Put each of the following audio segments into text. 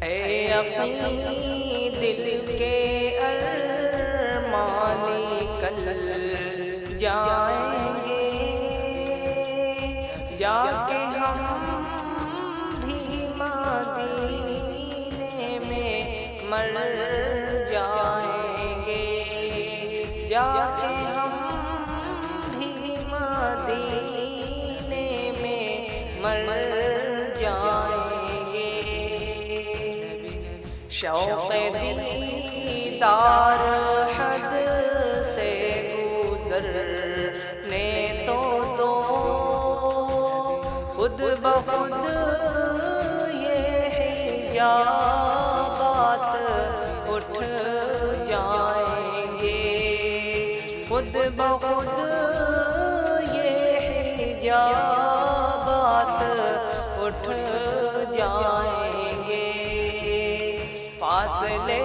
اے یقین دل کے ارمان کل جائیں گے، جا کے ہم بھی مدینے میں مر جائیں گے، جا کے ہم بھی مدینے میں مر جائیں گے۔ شوق دیدار حد سے گزرنے تو دو، خود بخود یہ حجابات اٹھ جائیں گے، خود بخود یہ حجابات اٹھ جائیں گے۔ فاصلے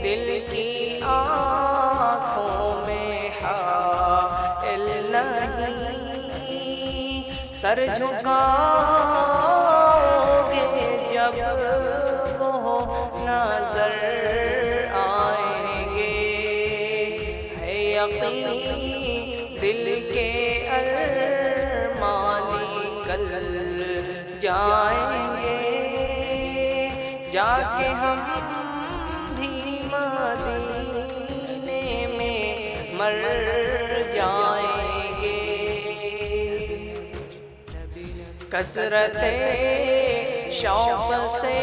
دل کی آنکھوں میں حائل نہیں، سر جھکاؤ گے جب وہ نظر آئیں گے۔ ہے یقین دل کے ارمان کل جائیں گے، جا کے ہم بھی مدینے میں مر جائیں گے۔ کثرت شوق سے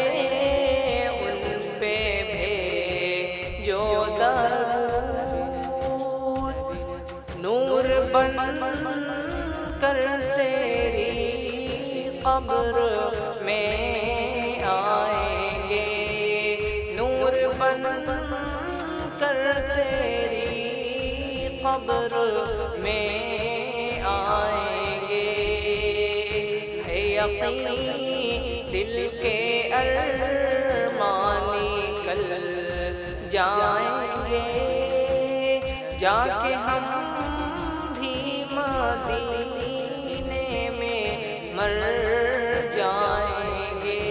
ان پہ بھیجو درود، نور بن کر تیری قبر میں آئیں گے، نور بن کر تیری قبر میں آئیں گے۔ ہے یقین دل کے ارمان کل جائیں گے، جا کے ہم بھی مدینے میں مر جائیں گے۔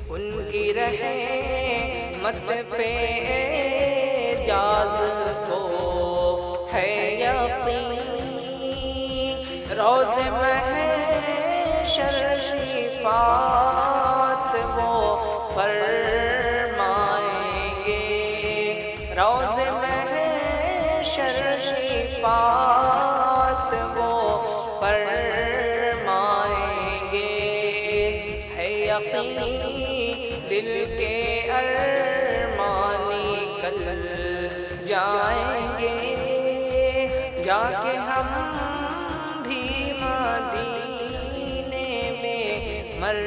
ان کی رحمت پہ اعجاز کو ہے یقین، روز محشر شفاعت وہ فرمائیں گے، روز محشر شفاعت وہ فرمائیں گے۔ ہے یقین دل کے ارمان کل جائیں گے، جا کے ہم بھی مدینے میں مر